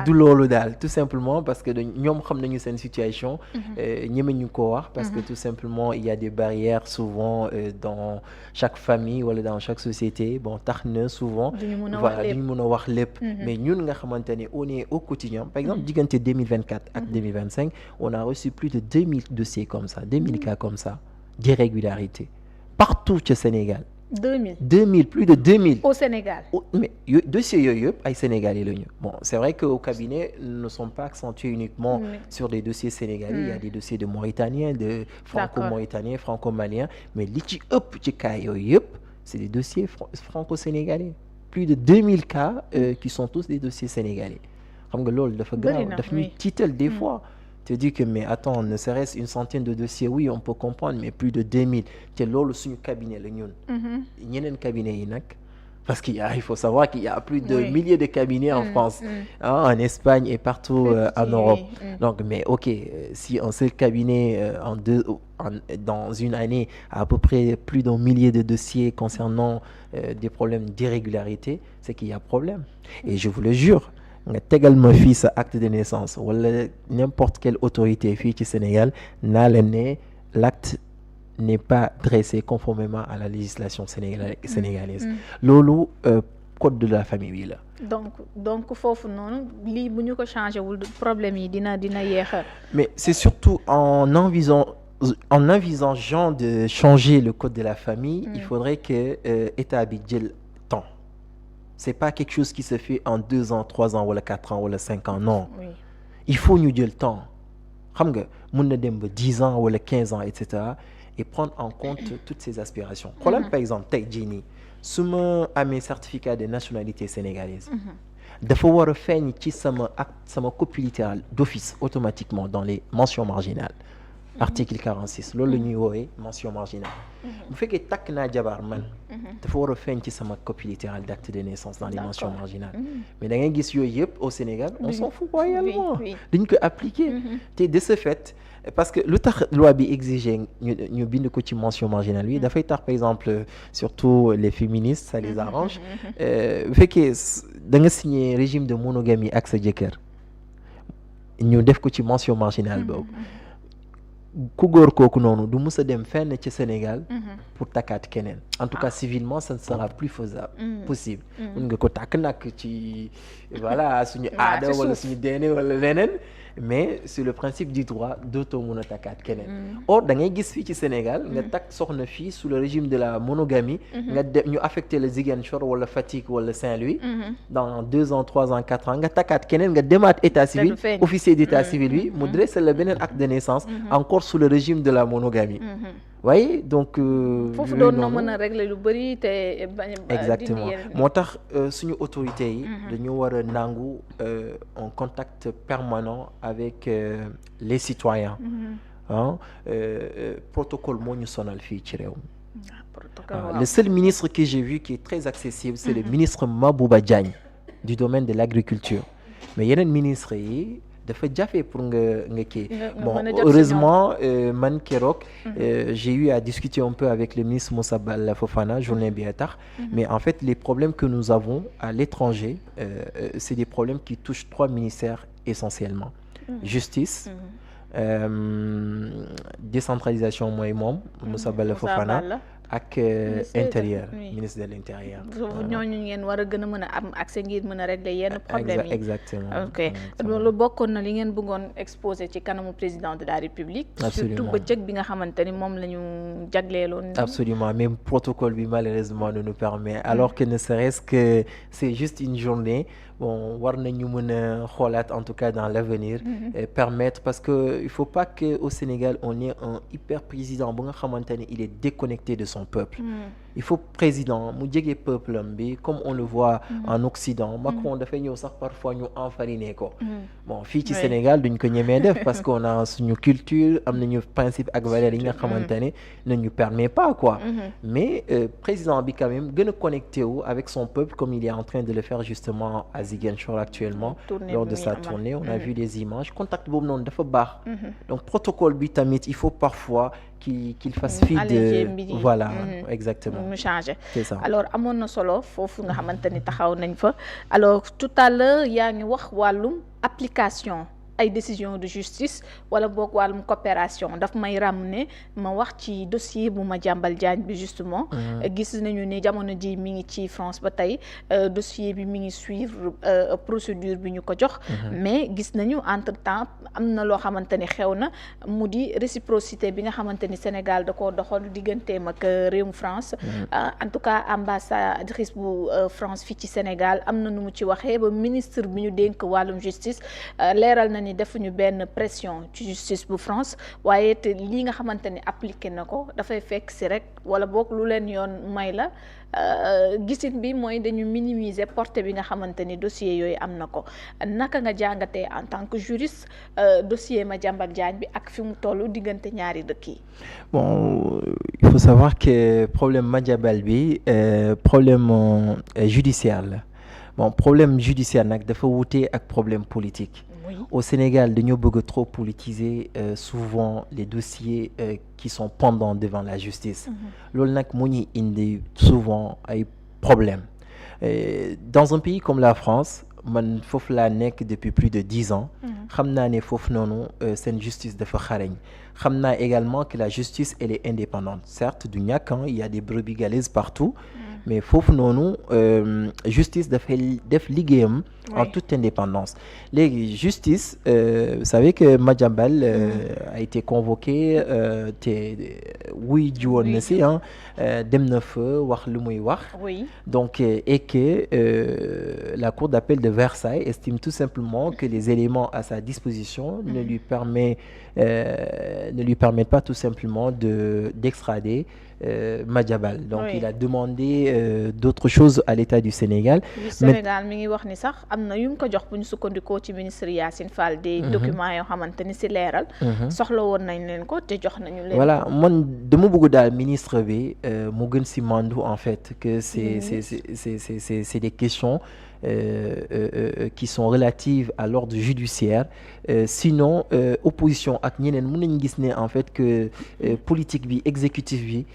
du loolu daal tout simplement parce que ñoom xam nañu seen situation. ñeme ñu ko wax parce que tout simplement il y a des barrières souvent dans chaque famille wala dans chaque société bon tax na souvent. voilà duñu mën a wax lépp. mais ñun nga xamante ne on est au quotidien par exemple diggante 2024 ak 2025 on a reçu plus de 2000 dossiers comme ça 2000 cas comme ça d'irrégularité partout au Sénégal. 2000 plus de 2000 au Sénégal. mais dossiers yooyu yëpp ay sénégalais lañu bon c'est vrai que au cabinet ne sont pas accentués uniquement sur des dossiers sénégalais il y a des dossiers de Mauritaniens de franco-mauritaniens franco-maliens mais li ci ëpp ci cas yooyu yëpp c'est des dossiers franco-sénégalais plus de 2000 cas qui sont tous des dossiers sénégalais xam nga loolu dafa grave daf ñuy tiital des fois te dis que mais attends ne serait-ce une centaine de dossiers oui on peut comprendre mais plus de 2000 te loolu suñu cabinet la ñun ñeneen cabinet yi nag parce il faut savoir qu'il y a plus de milliers de cabinets en France en Espagne et partout en Europe donc mais ok si un seul cabinet dans une année a à peu près plus d'un millier de dossiers concernant des problèmes d'irrégularité c'est qu'il y a problème et je vous le jure nga tegal ma fii sa acte de naissance wala n'importe quelle autorité fii ci Sénégal naa la ne l'acte n'est pas dressé conformément à la législation sénégalaise loolu code de la famille bi la donc foofu noonu lii bu ñu ko changé wul problème yi dina yéex mais c'est surtout en envisageant de changer le code de la famille il faudrait que état bi jël c'est pas quelque chose qui se fait en 2 ans 3 ans wala 4 ans wala 5 ans non il faut ñu jël temps xam nga mën na dem ba 10 ans wala 15 ans et cetera et prendre en compte toutes ces aspirations xoolal par exemple tey jii nii su ma amee certificat de nationalité sénégalaise dafa war a feeñ ci sama acte sama copie littérale d'office automatiquement dans les mentions marginales article 46 loolu la ñuy woowee mention marginale bu fekkee takk naa jabar man dafa war a feeñ ci sama copie littérale d'acte de naissance dans les mentions marginales mais da ngay gis yooyu yëpp au Sénégal on s'en fout royalement dañ ko appliquer te de ce fait parce que lu tax loi bi exiger ñu bind ko ci mention marginale bi dafay tax par exemple surtout les féministes ça les arrange bu fekkee da nga signer régime de monogamie ak sa jëkkër ñu def ko ci mention marginale boobu ku góor kooku noonu du mës a dem fenn ci Sénégal pour takkaat keneen en tout cas civilement ça ne sera plus faisable possible mun nga ko takk nag ci voilà suñu aada wala suñu deene wala leneen mais sur le principe du droit dootoo mun a takkaat keneen or da ngay gis fii ci Sénégal nga takk soxna fii sous le régime de la monogamie nga dem ñu affecté le Ziguinchor wala Fatick wala Saint-Louis dans 2 ans 3 ans 4 ans nga takkaat keneen nga demaat état civil officier d'état civil bi mu dressé la beneen acte de naissance encore sous le régime de la monogamie voyez donc foofu doon na mën a régler lu bari te exactement moo tax suñu autorités yi dañu war a nangu en contact permanent avec les citoyens protocole moo ñu sonal fii ci réew mi le seul ministre que j'ai vu qui est très accessible c'est le ministre Mabouba Diagne du domaine de l'agriculture mais yeneen ministres yi dafa jafe pour nga kii bon heureusement man keroog j'ai eu à discuter un peu avec le ministre Moussa Balla Fofana journée bi tax mais en fait les problèmes que nous avons à l'étranger c'est des problèmes qui touchent 3 ministères essentiellement justice décentralisation mooy moom Moussa Balla Fofana ak intérieur ministre de l'intérieur ñooñu ngeen war a gën a mën a am accès ngir mën a régler yenn problèmes yi exactement ok loolu bokkoon na li ngeen bëggoon exposé ci kanamu président de la République surtout bëccëg bi nga xamante ni moom la ñu jagleeloon absolument même protocole bi malheureusement ne nous permet alors que ne serait-ce que c'est juste une journée bon war nañu mën a xoolaat en tout cas dans l'avenir permettre parce que il faut pas que au Sénégal on ait un hyper président bu nga xamante ni il est déconnecté de son peuple il faut président mu jege peuple am bi comme on le voit en Occident Macron dafay ñëw sax parfois ñu enfariner ko bon fii ci Sénégal duñ ko ñemee def parce qu'on a suñu culture am nañu principe ak valeurs yi nga xamante ne ne ñu permet pas quoi mais président bi quand même gën a connecté wu avec son peuple comme il est en train de le faire justement à Ziguinchor actuellement lors de sa tournée on a vu des images contact boobu noonu dafa baax donc protocole bi tamit il faut parfois qu'il fasse fi de voilà exactement mu changé c'est ça. alors amoon na solo foofu nga xamante ni taxaw nañ fa alors tout à l'heure yaa ngi wax wàllum application ay décision de justice wala boog wàllum coopération daf may ramener ma wax ci dossier bu Madiambal Diagne bi justement gis nañu ne jamono ji mi ngi ci France ba tey dossier bi mi ngi suivre procédure bi ñu ko jox mais gis nañu entre temps am na loo xamante ni xew na mu di réciprocité bi nga xamante ni Sénégal da koo doxal digganteem ak réewum France en tout cas ambassadrice bu France fii ci Sénégal am na nu mu ci waxee ba ministre bi ñu dénk wàllum justice leeral na ni defuñu benn pression ci justice bu France waaye te lii nga xamante ni appliqué na ko dafay fekk si rek wala boog lu leen yoon may la gisin bi mooy dañu minimiser portée bi nga xamante ni dossier yooyu am na ko naka nga jàngatee en tant que juriste dossier Madiambal Diagne bi ak fi mu toll diggante ñaari dëkk yi. Bon, il faut savoir que problème Madiambal bi problème judiciaire la bon problème judiciaire nag dafa wute ak problème politique. Au Sénégal dañoo bëgg trop politiser souvent les dossiers qui sont pendants devant la justice loolu nag moo ñuy indi souvent ay problèmes dans un pays comme la France man foofu laa nekk depuis plus de 10 ans xam naa ne foofu noonu seen justice dafa xarañ xam naa également que la justice elle est indépendante certes du ñàkk il y a des brebis galeuses partout mais foofu noonu justice dafay def liggéeyam en toute indépendance léegi justice vous savez que Madiambal a été convoqué te wuy ji woon na si dem na fa wax lu muy wax donc et que la cour d'appel de Versailles estime tout simplement que les éléments à sa disposition ne lui permettent pas tout simplement d'extrader Madiambal donc il a demandé d'autres choses à l'État du Sénégal. Du Sénégal mi ngi wax ni sax am na yu mu ko jox bu ñu sukkandikoo ci ministre Yacine Fall des documents yoo xamante ni si leeral. soxla woon nañ leen ko te jox nañu leen. voilà man dama bëgg daal ministre bi mu gën si mandu en fait que c'est des questions qui sont relatives à l'ordre judiciaire sinon opposition ak ñeneen mën nañu gis ne en fait que politique bi exécutif bi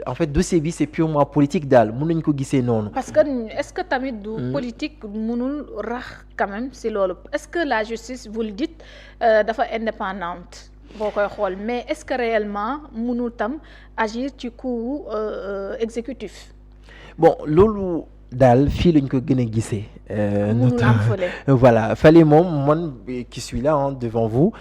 en fait dossier bi c'est purement politique daal mën nañu ko gisee noonu. parce que est-ce que tamit du politique mënul rax quand même si loolu est-ce que la justice vous le dites dafa indépendante boo koy xool mais est-ce que réellement mënul tam agir ci coup exécutif. bon loolu daal fii lañ ko gën a gisee voilà fallait moom man qui suis là devant vous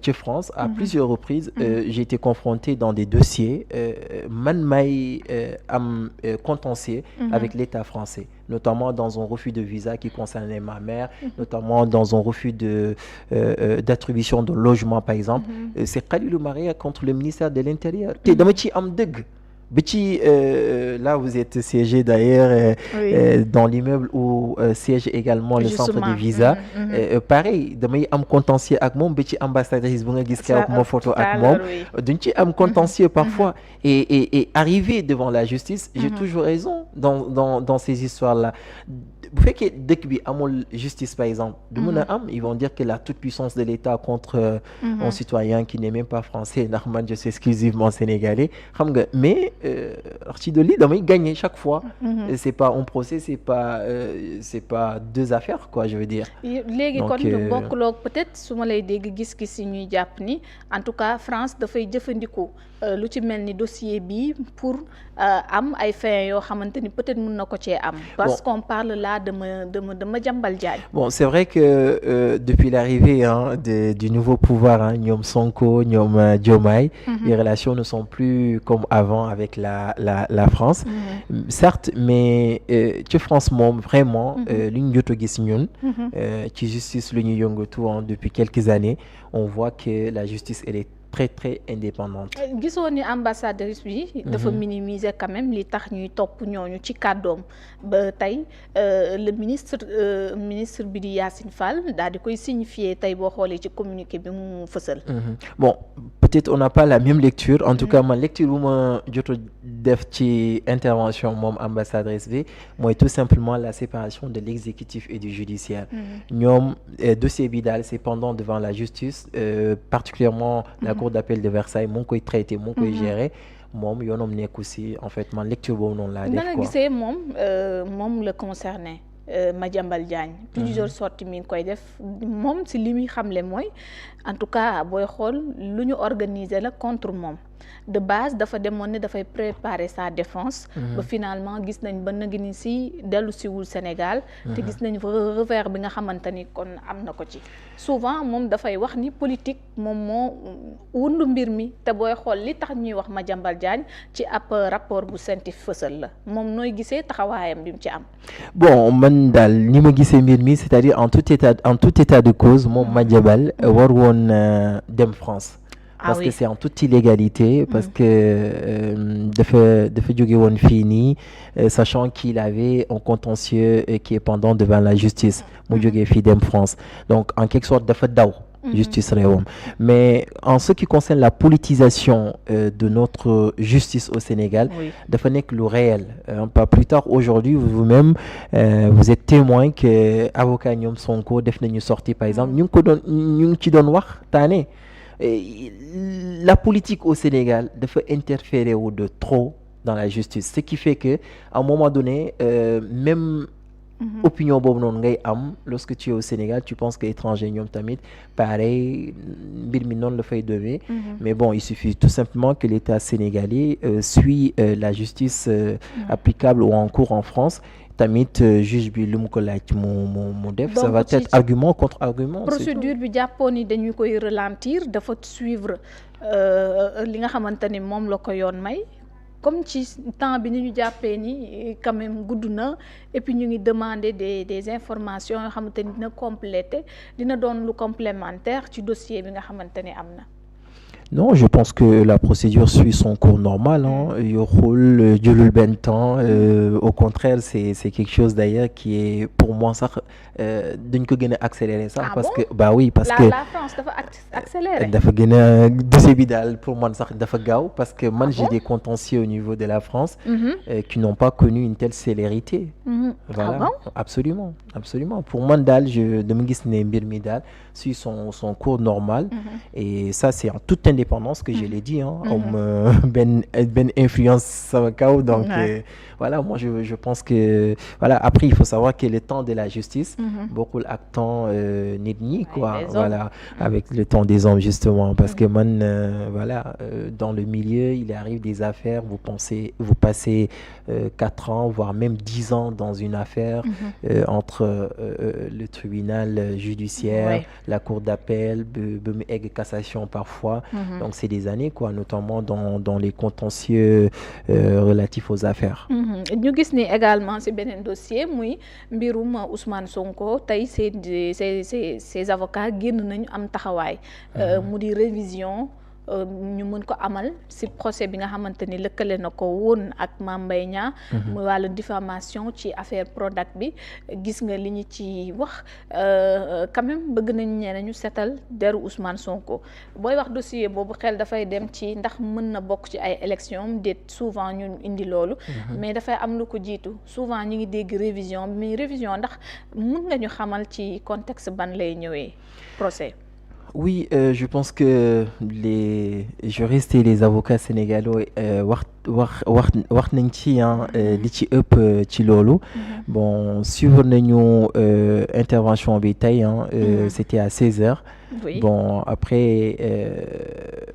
ci France à plusieurs reprises j'ai été confronté dans des dossiers man may am contentieux avec l'État français notamment dans un refus de visa qui concernait ma mère notamment dans un refus d'attribution de logement par exemple c'est Khalilou Maria contre le ministère de l'Intérieur te dama ci am dëgg là vous êtes siégé d'ailleurs dans l'immeuble où siège également le centre de visa pareil damay am contentieux ak moom ba ci ambassadrice bu nga gis keroog ma photo ak moom duñ ci am contentieux parfois et arrivé devant la justice j'ai toujours raison dans ces histoires-là bu fekkee dëkk bi amul justice par exemple du mën a am ils vont dire que la toute-puissance de l'État contre un citoyen qui n'est même pas français ndax man je suis exclusivement sénégalais xam nga mais ci dolli damay gagner chaque fois c'est pas un procès c'est pas deux affaires quoi je veux dire léegi kon ñu bokkuloog peut-être su ma lay dégg gis-gis yi ñuy jàpp ni en tout cas France dafay jëfandikoo lu ci mel ni dossier bi pour am ay fins yoo xamante ni peut-être mën na ko cee am parce qu'on parle là de Madiambal Diagne. Bon, c'est vrai que depuis l'arrivée du nouveau pouvoir ñoom Sonko ñoom Diomaye les relations ne sont plus comme avant avec la France certes mais ci France moom vraiment lu ñu jot a gis ñun ci justice lu ñu yëngatu depuis quelques années on voit que la justice elle est très très indépendante. gisoon ni ambassadrice bi dafa minimiser quand même li tax ñuy topp ñooñu ci kàddoom ba tey le ministre bi di Yacine Fall daal di koy signifier tey boo xoolee ci communiqué bi mu fësal. bon peut-être on n'a pas la même lecture en tout cas ma lecture bu ma jot a def ci intervention moom ambassadrice bi mooy tout simplement la séparation de l'exécutif et du judiciaire ñoom dossier bi daal c'est pendant devant la justice particulièrement la cour d'appel de Versailles moo ngi koy traiter moo ngi koy gérer moom yoonam nekk aussi en fait man lecture boobu noonu laa def quoi. nga gisee moom la concerné Madiambal Diagne plusieurs sorties mi ngi koy def moom si li muy xamle mooy en tout cas booy xool lu ñu organiser la contre moom de base dafa demoon ne dafay préparer sa défense ba finalement gis nañ ba nagi ni si dellu siwul Sénégal te gis nañ revers bi nga xamante ni kon am na ko ci souvent moom dafay wax ni politique moom moo wundu mbir mi te booy xool li tax ñuy wax Madiambal Diagne ci ab rapport bu scientifique fësal la moom nooy gisee taxawaayam bi mu ci am. Bon man daal ni ma gisee mbir mi c'est-à-dire en tout état de cause moom Madiambal war woon dem France. Parce que c'est en toute illégalité parce que dafa jóge woon fii nii sachant qu'il avait un contentieux qui est pendant devant la justice mu jógee fii dem France donc en quelque sorte dafa daw justice réewam mais en ce qui concerne la politisation de notre justice au Sénégal dafa nekk lu réel pas plus tard aujourd'hui vous-même vous êtes témoin que avocat ñoom Sonko def nañu sorti par exemple ñu ngi ci doon wax taane la politique au Sénégal dafa interférer de trop dans la justice ce qui fait que à un moment donné même opinion boobu noonu ngay am lorsque tu es au Sénégal tu penses que étranger ñoom tamit pareil mbir mi noonu la fay demee mais bon il suffit tout simplement que l'État sénégalais suit la justice applicable ou en cours en France tamit juge bi lu mu ko laaj mu def ça va être argument contre argument procédure bi jàppoon ni dañu koy ralentir dafa suivre li nga xamante ni moom la ko yoon may comme ci temps bi ni ñu jàppee ni quand même gudd na et puis ñu ngi demander des informations yoo xamante ni dina compléter dina doon lu complémentaire ci dossier bi nga xamante ni am na. Non, je pense que la procédure suit son cours normal. Yoxul jëlul benn temps. Au contraire, c'est quelque chose d'ailleurs qui est pour moi sax dañ ko gën a accélérer sax. parce que bah oui parce que la France dafa accéléré. dafa gën a dossier bi daal pour man sax dafa gaaw parce que man j'ai des contentieux au niveau de la France qui n'ont pas connu une telle célérité. Voilà, absolument, absolument. Pour man daal dama gis ne mbir mi daal suit son cours normal et ça c'est en toute indépendance que je l'ai dit ben influence sama kaw donc voilà moi je pense que voilà après il faut savoir que le temps de la justice bokkul ak temps nit ñi quoi voilà avec le temps des hommes justement parce que man voilà dans le milieu il arrive des affaires vous passez 4 ans voire même 10 ans dans une affaire entre le tribunal judiciaire la cour d'appel ba mu egg cassation parfois donc c'est des années quoi notamment dans les contentieux relatifs aux affaires ñu gis ni également ci beneen dossier muy mbirum Ousmane Sonko tey ses avocats génn nañu am taxawaay mu di révision ñu mën ko amal ci procès bi nga xamante ni lëkkale na ko woon ak Mame Mbaye Niang mu wàllu diffamation ci affaire Prodac bi gis nga li ñu ci wax quand même bëgg nañ ñeneen ñu setal deru Ousmane Sonko booy wax dossier boobu xel dafay dem ci ndax mën na bokk ci ay élections déet souvent ñu indi loolu mais dafay am lu ko jiitu souvent ñu ngi dégg révision mais révision ndax mën nga ñu xamal ci contexte ban lay ñëwee procès. Oui, je pense que les juristes et les avocats sénégalais wax nañ ci li ci ëpp ci loolu bon suivre nañu intervention bi tey c'était à 16h. Oui. Bon après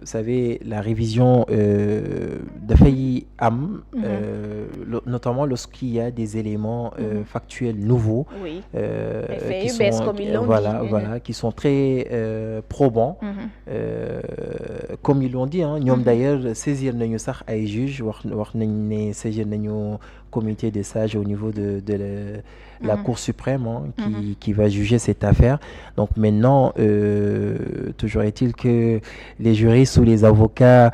vous savez la révision dafay am notamment lorsqu'il y a des éléments factuels nouveaux qui sont voilà qui sont très probants comme ils l'ont dit ñoom d'ailleurs saisir nañu sax ay juges wax nañ ne saisir nañu comité des sages au niveau de la Cour suprême qui va juger cette affaire. Donc maintenant, toujours est-il que les juristes ou les avocats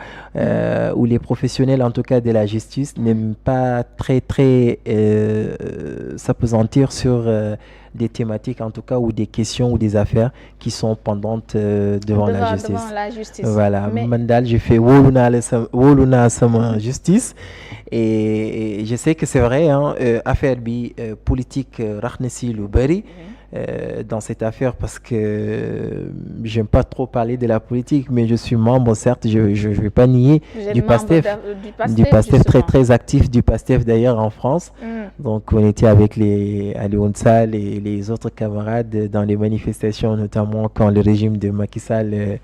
ou les professionnels, en tout cas de la justice, n'aiment pas très s'appesantir sur des thématiques, en tout cas, ou des questions ou des affaires qui sont pendantes devant la justice. Devant la justice. Voilà. Mandal, j'ai fait Woluna sama justice. Et je sais que c'est vrai, affaire politique, Rahnesi Louberi. Dans cette affaire parce que j'aime pas trop parler de la politique, mais je suis membre, certes, je vais pas nier, du PASTEF très actif, du PASTEF d'ailleurs en France. Donc on était avec les Alioune Sall et les autres camarades dans les manifestations, notamment quand le régime de Macky Sall,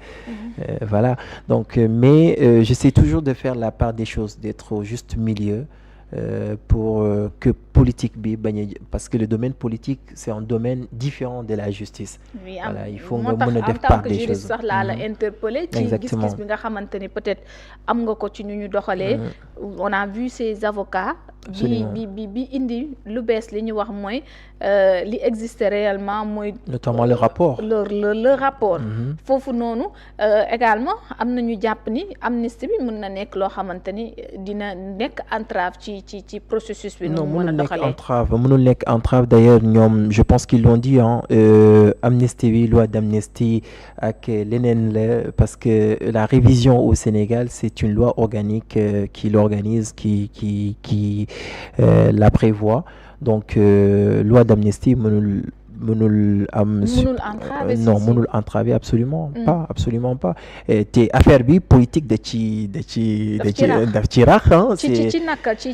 voilà. Donc, mais j'essaie toujours de faire la part des choses, d'être au juste milieu. Pour que politique parce que le domaine politique c'est un domaine différent de la justice. Oui, voilà, il faut nga mën a def part des choses. sax laa la interpellé ci gis-gis bi nga xamante ni peut-être am nga ko ci ñu ñu doxalee. On a vu ces avocats bi indi lu bees li ñu wax mooy li existe réellement mooy notamment le rapport le rapport foofu noonu également am na ñu jàpp ni amnistie bi mën na nekk loo xamante ni dina nekk entrave ci processus bi. Non, mënul nekk entrave d'ailleurs ñoom je pense qu'ils l'ont dit amnistie bi loi d'amnistie ak leneen la parce que la révision au Sénégal c'est une loi organique qui l'organise qui la prévoit donc loi d'amnistie mënul entraver absolument pas te affaire bi politique daf ci rax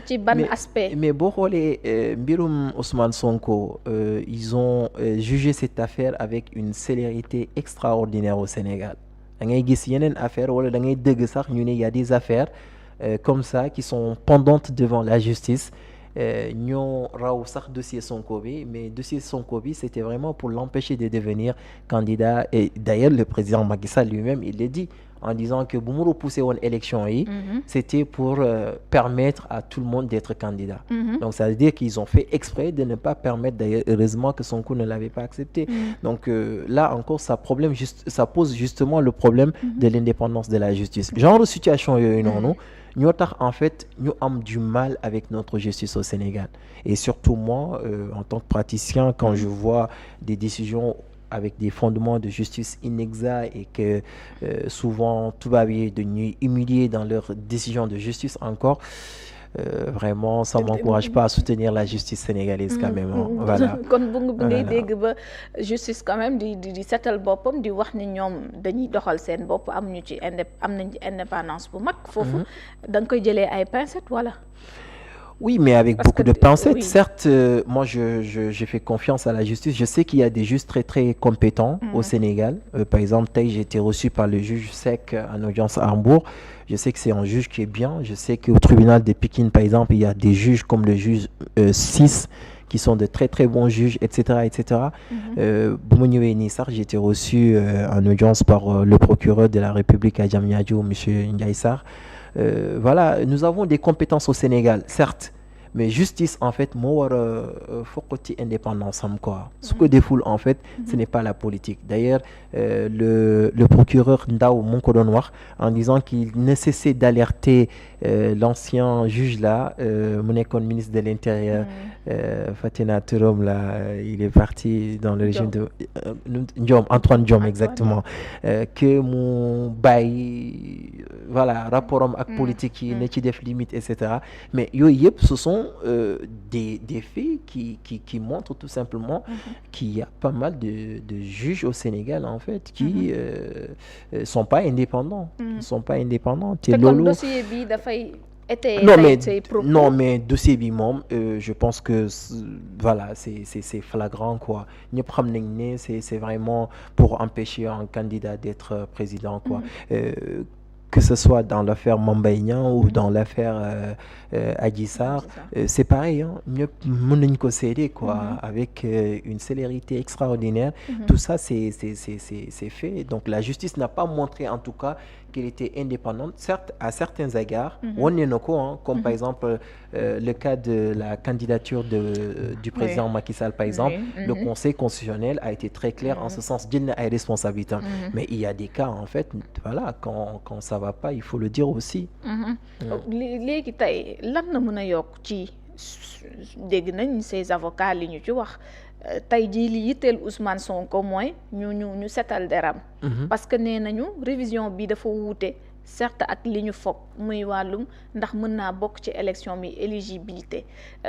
ci ban aspect. mais boo xoolee mbirum Ousmane Sonko ils ont jugé cette affaire avec une célérité extraordinaire au Sénégal da ngay gis yeneen affaire wala da ngay dégg sax ñu ne y a des affaires comme ça qui sont pendantes devant la justice ñoo raw sax dossier Sonko bi mais dossier Sonko bi c'était vraiment pour l'empêcher de devenir candidat et d'ailleurs le président Macky Sall lui-même il l'a dit en disant que bu mu repousser woon élection yi c'était pour permettre à tout le monde d'être candidat donc ça veut dire qu'ils ont fait exprès de ne pas permettre d'ailleurs heureusement que Sonko ne l'avait pas accepté donc là encore ça pose justement le problème de l'indépendance de la justice genre de situation yooyu noonu ñoo tax en fait ñu am du mal avec notre justice au Sénégal et surtout moi en tant que praticien quand je vois des décisions avec des fondements de justice inexacts et que souvent tubaab yi dañuy humilier dans leurs décisions de justice encore vraiment ça m'encourage pas à soutenir la justice sénégalaise quand même voilà kon bu ngay dégg ba justice quand même di setal boppam di wax ni ñoom dañuy doxal seen bopp am nañ ci indépendance bu mag foofu da nga koy jëlee ay pincettes wala. Oui, mais avec beaucoup de pincettes. Certes, moi, j'ai fait confiance à la justice. Je sais qu'il y a des juges très compétents au Sénégal. Par exemple, j'ai été reçu par le juge Seck en audience à Hambourg. Je sais que c'est un juge qui est bien. Je sais qu'au tribunal de Pikine, par exemple, il y a des juges comme le juge 6 qui sont de très bons juges, etc. J'ai été reçu en audience par le procureur de la République à Diamniadio, M. Ndiaye Sarr. Voilà, nous avons des compétences au Sénégal, certes, mais justice, en fait, faut côté indépendance, quoi. Ce que défoule, en fait, ce n'est pas la politique. D'ailleurs, le procureur Ndao Monkodonwar, en disant qu'il ne cessait d'alerter l'ancien juge là, mon ministre de l'Intérieur, Fatina Tourom, là, il est parti dans le régime de Antoine Diome, exactement, que mon bail, voilà, rapport avec politique, qui n'est pas de limite, etc. Mais ce sont des faits qui montrent tout simplement qu'il y a pas mal de juges au Sénégal, en fait, qui sont pas indépendants. Ils sont pas indépendants. Non mais dossier bi moom je pense que voilà c'est flagrant quoi ñëpp xam nañ ne c'est vraiment pour empêcher un candidat d'être président quoi que ce soit dans l'affaire Mame Mbaye Niang ou dans l'affaire Adji Sarr, c'est pareil, hein, ñëpp mën nañ ko seede quoi, avec une célérité extraordinaire. Tout ça c'est fait. Donc la justice n'a pas montré en tout cas qu'elle était indépendante, certes à certains égards, wane na ko, hein, comme par exemple le cas de la candidature du président Macky Sall par exemple. Le Conseil constitutionnel a été très clair en ce sens, jël na ay responsabilités. Mais il y a des cas en fait, voilà, quand ça va pas, il faut le dire aussi. léegi tey lan na mën a yokk ci dégg nañ ces avocats li ñu ci wax tey jii li yitteel Ousmane Sonko mooy ñu setal deram parce que nee nañu révision bi dafa wuute certes ak li ñu foog muy wàllum ndax mën naa bokk ci élection bi éligibilité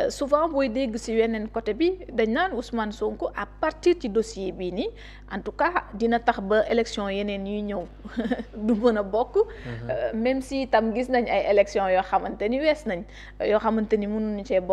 souvent booy dégg ci weneen côté bi dañ naan Ousmane Sonko à partir ci dossier bii nii en tout cas dina tax ba élection yeneen yuy ñëw du mën a bokk même si itam gis nañ ay élection yoo xamante ni wees nañ yoo xamante ni mënuñu cee bokk